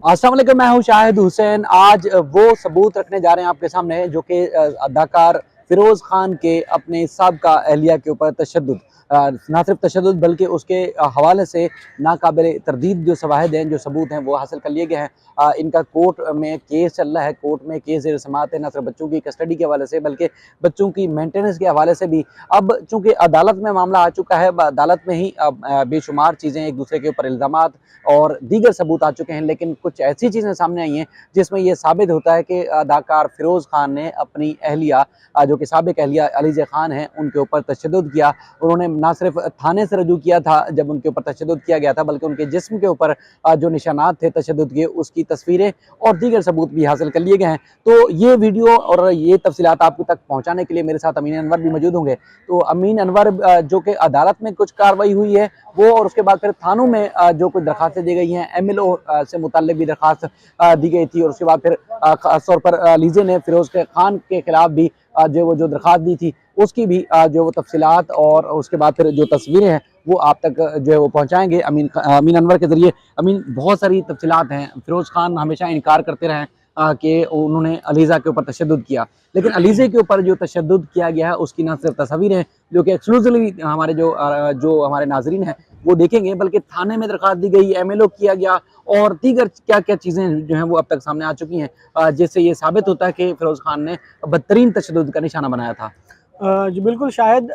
अस्सलाम वालेकुम, मैं हूं शाहिद हुसैन। आज वो सबूत रखने जा रहे हैं आपके सामने जो कि अदाकार फिरोज़ खान के अपने साबका अहलिया के ऊपर तशद्दुद, ना सिर्फ तशद्दुद बल्कि उसके हवाले से नाकाबिल तरदीद जो शवाहिद हैं, जो सबूत हैं, वो हासिल कर लिए गए हैं। इनका कोर्ट में केस चल रहा है, कोर्ट में केस ज़ेर समाअत है, ना सिर्फ बच्चों की कस्टडी के हवाले से बल्कि बच्चों की मेंटेनेंस के हवाले से भी। अब चूँकि अदालत में मामला आ चुका है, अदालत में ही बेशुमार चीज़ें एक दूसरे के ऊपर इल्ज़ामात और दीगर सबूत आ चुके हैं, लेकिन कुछ ऐसी चीज़ें सामने आई हैं जिसमें ये साबित होता है कि अदाकार फिरोज़ खान ने अपनी अहलिया, जो कि साबिक अहलिया अलीज़ा खान हैं, उनके ऊपर तशद्दुद किया। उन्होंने ना सिर्फ थाने से रजू किया था जब उनके ऊपर तशद्दुद किया गया था, बल्कि उनके जिस्म के ऊपर जो निशानात थे तशद्दुद के, उसकी तस्वीरें और दीगर सबूत भी हासिल कर लिए गए हैं। तो ये वीडियो और ये तफसीलात आप तक पहुँचाने के लिए मेरे साथ अमीन अनवर भी मौजूद होंगे। तो अमीन अनवर, जो कि अदालत में कुछ कार्रवाई हुई है वो, और उसके बाद फिर थानों में जो कुछ दरखास्तें दी गई हैं, MLO से मुताल्लिक भी दरखास्त दी गई थी, और उसके बाद फिर खास तौर पर लीजे ने फिरोज खान के खिलाफ भी जो दरखास्त दी थी उसकी भी जो वो तफसीलात और उसके बाद फिर जो तस्वीरें हैं वो आप तक जो है वो पहुँचाएंगे अमीन अनवर के ज़रिए। अमीन, बहुत सारी तफसीलात हैं। फिरोज खान हमेशा इनकार करते रहे कि उन्होंने अलीज़ा के ऊपर तशद्दुद किया, लेकिन अलीज़ा के ऊपर जो तशद्दुद किया गया है उसकी ना सिर्फ तस्वीरें जो कि एक्सक्लूसिवली हमारे जो हमारे नाजरीन हैं वो देखेंगे, बल्कि थाने में दरखास्त दी गई, MLO किया गया और दीगर क्या क्या चीज़ें जो हैं वो अब तक सामने आ चुकी हैं, जिससे ये साबित होता है कि फिरोज़ खान ने बदतरीन तशद्दुद का निशाना बनाया था। जी बिल्कुल, शायद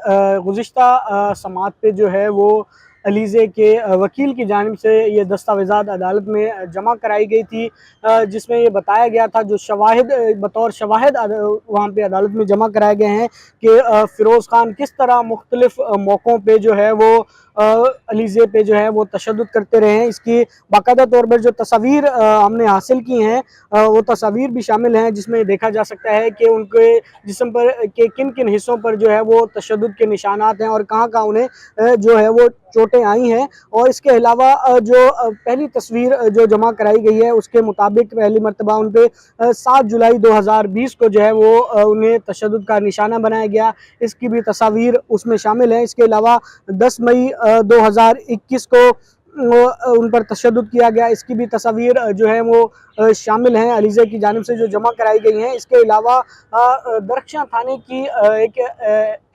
गुज़िश्ता समात पे जो है वो अलीज़े के वकील की जानिब से ये दस्तावेज़ात अदालत में जमा कराई गई थी, जिसमें ये बताया गया था, जो शवाहिद बतौर शवाहिद वहाँ पे अदालत में जमा कराए गए हैं कि फ़िरोज़ खान किस तरह मुख्तलिफ़ मौक़ों पे जो है वो अलीज़े पे जो है वो तशद्दुद करते रहे हैं। इसकी बाकायदा तौर पर जो तस्वीर हमने हासिल की हैं, वो तस्वीर भी शामिल हैं, जिसमें देखा जा सकता है कि उनके जिस्म पर के किन-किन हिस्सों पर जो है वो तशद्दुद के निशानात हैं और कहाँ-कहाँ उन्हें जो है वो चोटें आई हैं। और इसके अलावा जो पहली तस्वीर जो जमा कराई गई है उसके मुताबिक पहली मर्तबा उन पे 7 जुलाई 2020 को जो है वो उन्हें तशद्दुद का निशाना बनाया गया। इसकी भी तस्वीर उसमें शामिल है। इसके अलावा 10 मई 2021 को उन पर तशद्दुद किया गया, इसकी भी तस्वीर जो है वो शामिल हैं, अलीज़ा की जानिब से जो जमा कराई गई हैं। इसके अलावा दरख्शां थाने की एक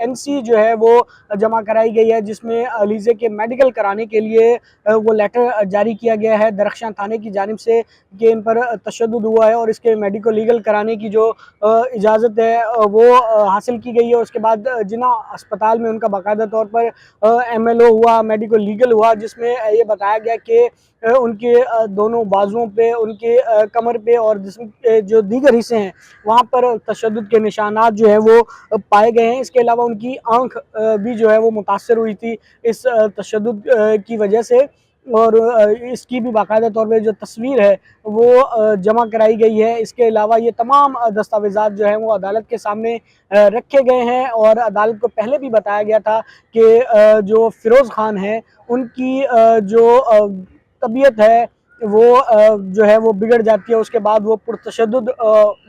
NC जो है वो जमा कराई गई है, जिसमें अलीज़ा के मेडिकल कराने के लिए वो लेटर जारी किया गया है दरख्शां थाने की जानिब से कि इन पर तशद्दुद हुआ है और इसके मेडिको लीगल कराने की जो इजाज़त है वो हासिल की गई है। उसके बाद जिन्ना अस्पताल में उनका बाकायदा तौर पर MLO हुआ, मेडिको लीगल हुआ, जिसमें ये बताया गया कि उनके दोनों बाजुओं पे, उनके कमर पे और जिस्म के जो दीगर हिस्से हैं वहाँ पर तशद्दुद के निशानात जो है वो पाए गए हैं। इसके अलावा उनकी आँख भी जो है वो मुतासर हुई थी इस तशद्दुद की वजह से, और इसकी भी बाकायदा तौर पे जो तस्वीर है वो जमा कराई गई है। इसके अलावा ये तमाम दस्तावेज़ात जो हैं वो अदालत के सामने रखे गए हैं, और अदालत को पहले भी बताया गया था कि जो फ़िरोज़ खान हैं उनकी जो तबीयत है वो जो है वो बिगड़ जाती है। उसके बाद वो पुरतशद्दुद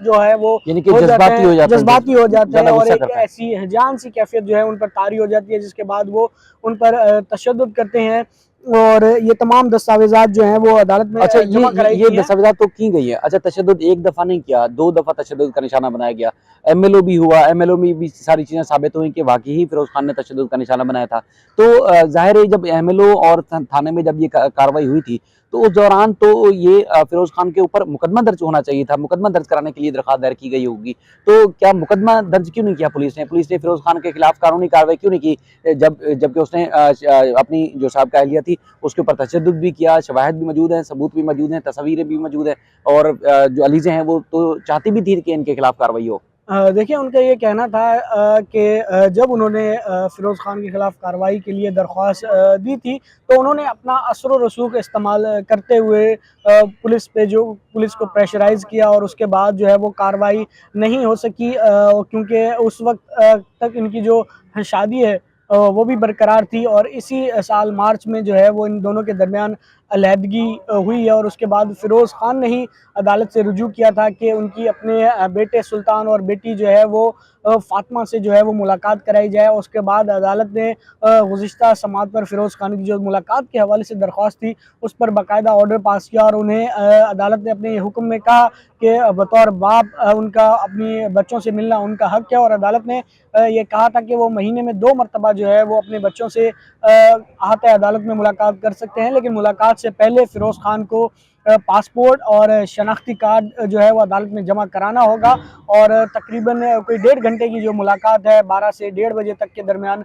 जो है वो यानी कि हो जाते जज्बाती हो हैं, जाते हैं, जज्बाती हो जाते हैं, ज़्यादा और गुस्सा एक करते हैं। ऐसी हैजान सी कैफियत जो है उन पर तारी हो जाती है, जिसके बाद वो उन पर तशद्दुद करते हैं। और ये तमाम दस्तावेज़ात जो हैं वो अदालत में अच्छा, जमा कराई ये गई हैं। दस्तावेज़ात तो की गई है। अच्छा, तशद्दुद एक दफ़ा नहीं किया, 2 दफ़ा तशद्दुद का निशाना बनाया गया। MLO भी हुआ, MLO में भी सारी चीज़ें साबित हुई कि वाक़ई ही फिरोज़ खान ने तशद्दुद का निशाना बनाया था। तो ज़ाहिर है जब MLO और थाने में जब ये कार्रवाई हुई थी, तो उस दौरान तो ये फिरोज़ खान के ऊपर मुकदमा दर्ज होना चाहिए था, मुकदमा दर्ज कराने के लिए दरख़्वास्त दायर की गई होगी। तो क्या मुकदमा दर्ज क्यों नहीं किया पुलिस ने? पुलिस ने फिरोज़ खान के खिलाफ कानूनी कार्रवाई क्यों नहीं की? जबकि उसने अपनी जो साहब अहलिया थी उसके ऊपर तशद्दुद भी किया, शवाहिद भी मौजूद हैं, सबूत भी मौजूद हैं, तस्वीरें भी मौजूद हैं, और जो अलीज़े हैं वो तो चाहती भी थी कि इनके खिलाफ कार्रवाई हो। देखिए, उनका ये कहना था कि जब उन्होंने फ़िरोज़ खान के ख़िलाफ़ कार्रवाई के लिए दरख्वास्त दी थी, तो उन्होंने अपना असर व रसूख़ इस्तेमाल करते हुए पुलिस को प्रेशराइज़ किया, और उसके बाद जो है वो कार्रवाई नहीं हो सकी, क्योंकि उस वक्त तक इनकी जो शादी है वो भी बरकरार थी, और इसी साल मार्च में जो है वो इन दोनों के दरमियान अलहदगी हुई है। और उसके बाद फ़िरोज़ खान ने ही अदालत से रुजू किया था कि उनकी अपने बेटे सुल्तान और बेटी जो है वो फातिमा से जो है वो मुलाकात कराई जाए। उसके बाद अदालत ने गुज़िश्ता समात पर फ़िरोज़ खान की जो मुलाकात के हवाले से दरख्वास्त थी उस पर बाकायदा ऑर्डर पास किया और उन्हें अदालत ने अपने हुक्म में कहा कि बतौर बाप उनका अपनी बच्चों से मिलना उनका हक है। और अदालत ने ये कहा था कि वो महीने में 2 मरतबा जो है वो अपने बच्चों से आहत अदालत में मुलाकात कर सकते हैं, लेकिन मुलाकात से पहले फ़िरोज़ खान को पासपोर्ट और शनाख्ती कार्ड जो है वो अदालत में जमा कराना होगा। और तकरीबन कोई 1.5 घंटे की जो मुलाकात है 12 से 1:30 बजे तक के दरमियान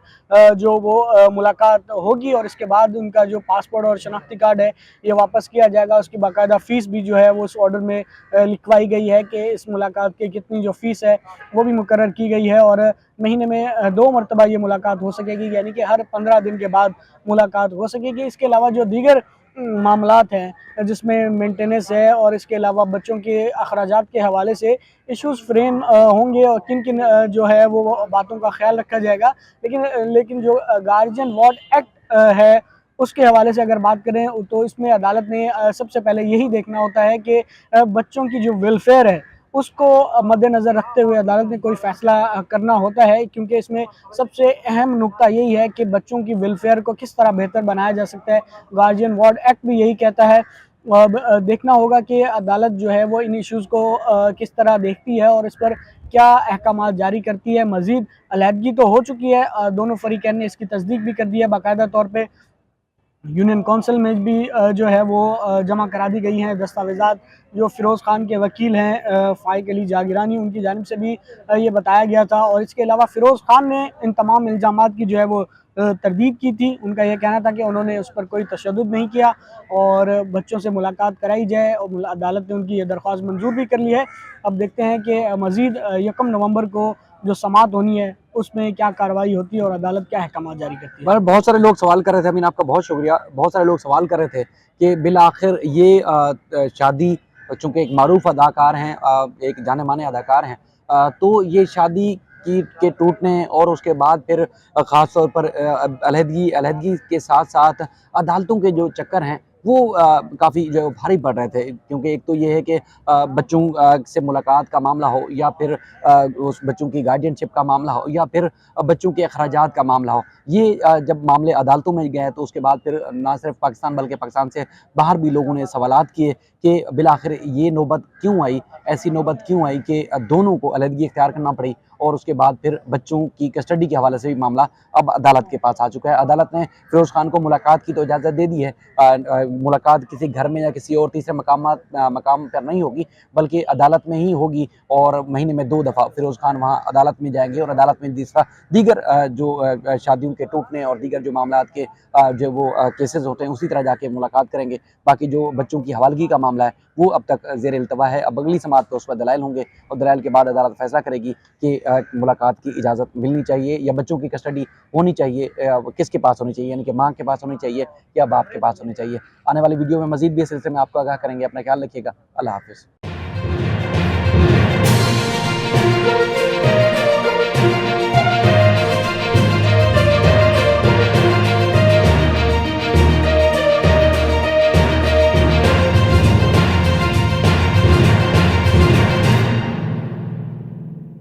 जो वो मुलाकात होगी और इसके बाद उनका जो पासपोर्ट और शनाख्ती कार्ड है ये वापस किया जाएगा। उसकी बाकायदा फ़ीस भी जो है वो उस ऑर्डर में लिखवाई गई है कि इस मुलाकात की कितनी जो फ़ीस है वो भी मुकर्रर की गई है। और महीने में 2 मरतबा ये मुलाकात हो सकेगी, यानी कि हर 15 दिन के बाद मुलाकात हो सकेगी। इसके अलावा जो दीगर मामलात हैं जिसमें मेंटेनेंस है और इसके अलावा बच्चों के अखराजात के हवाले से इश्यूज़ फ्रेम होंगे और किन किन जो है वो बातों का ख्याल रखा जाएगा। लेकिन जो गार्जियन वार्ड एक्ट है उसके हवाले से अगर बात करें तो इसमें अदालत ने सबसे पहले यही देखना होता है कि बच्चों की जो वेलफेयर है उसको मद्देनज़र रखते हुए अदालत ने कोई फ़ैसला करना होता है, क्योंकि इसमें सबसे अहम नुक्ता यही है कि बच्चों की वेलफेयर को किस तरह बेहतर बनाया जा सकता है। गार्जियन वार्ड एक्ट भी यही कहता है। अब देखना होगा कि अदालत जो है वो इन इश्यूज़ को किस तरह देखती है और इस पर क्या अहकामात जारी करती है। मज़ीद अलहदगी तो हो चुकी है, दोनों फ़रीक़ैन ने इसकी तस्दीक भी कर दी है बाकायदा तौर पे। यूनियन कौंसिल में भी जो है वो जमा करा दी गई हैं दस्तावेज़ात। जो फ़िरोज़ खान के वकील हैं फ़ाइक अली जागीरानी, उनकी जानिब से भी ये बताया गया था। और इसके अलावा फ़िरोज़ खान ने इन तमाम इल्ज़ामात की जो है वो तरदीद की थी। उनका ये कहना था कि उन्होंने उस पर कोई तशद्दुद नहीं किया और बच्चों से मुलाकात कराई जाए और अदालत ने उनकी ये दरख्वास्त मंजूर भी कर ली है। अब देखते हैं कि मज़ीद 1 नवंबर को जो समाअत होनी है उसमें क्या कार्रवाई होती है और अदालत क्या अहकामात जारी करती है। पर बहुत सारे लोग सवाल कर रहे थे, अमीन आपका बहुत शुक्रिया। बहुत सारे लोग सवाल कर रहे थे कि बिल आखिर ये शादी, चूँकि एक मारूफ अदाकार हैं, एक जाने-माने अदाकार हैं, तो ये शादी के टूटने और उसके बाद फिर ख़ास तौर पर अलहदगी के साथ-साथ अदालतों के जो चक्कर हैं वो काफ़ी जो भारी पड़ रहे थे। क्योंकि एक तो ये है कि बच्चों से मुलाकात का मामला हो या फिर उस बच्चों की गार्डियनशिप का मामला हो या फिर बच्चों के अखराजात का मामला हो। ये जब मामले अदालतों में गए तो उसके बाद फिर ना सिर्फ पाकिस्तान बल्कि पाकिस्तान से बाहर भी लोगों ने सवालात किए कि बिलाखिर ये नौबत क्यों आई, ऐसी नौबत क्यों आई कि दोनों को अलहदगी इख्तियार करना पड़ी। और उसके बाद फिर बच्चों की कस्टडी के हवाले से भी मामला अब अदालत के पास आ चुका है। अदालत ने फ़िरोज़ खान को मुलाकात की तो इजाज़त दे दी है। मुलाकात किसी घर में या किसी और तीसरे मकाम पर नहीं होगी, बल्कि अदालत में ही होगी। और महीने में 2 दफ़ा फ़िरोज़ खान वहाँ अदालत में जाएँगे और अदालत में दीगर जो शादियों के टूटने और दीगर जो मामलात के जो वो केसेस होते हैं उसी तरह जाके मुलाकात करेंगे। बाकी जो बच्चों की हवालगी का मामला है वो अब तक ज़ेर इल्तवा है। अब अगली समाअत पे उस पर दलाइल होंगे और दलाइल के बाद अदालत फ़ैसला करेगी कि मुलाकात की इजाज़त मिलनी चाहिए या बच्चों की कस्टडी होनी चाहिए, किसके पास होनी चाहिए, यानी कि माँ के पास होनी चाहिए या बाप के पास होनी चाहिए। आने वाली वीडियो में मज़ीद भी इस सिलसिले में आपको आगाह करेंगे। अपना ख्याल रखिएगा। अल्लाह हाफ़िज़।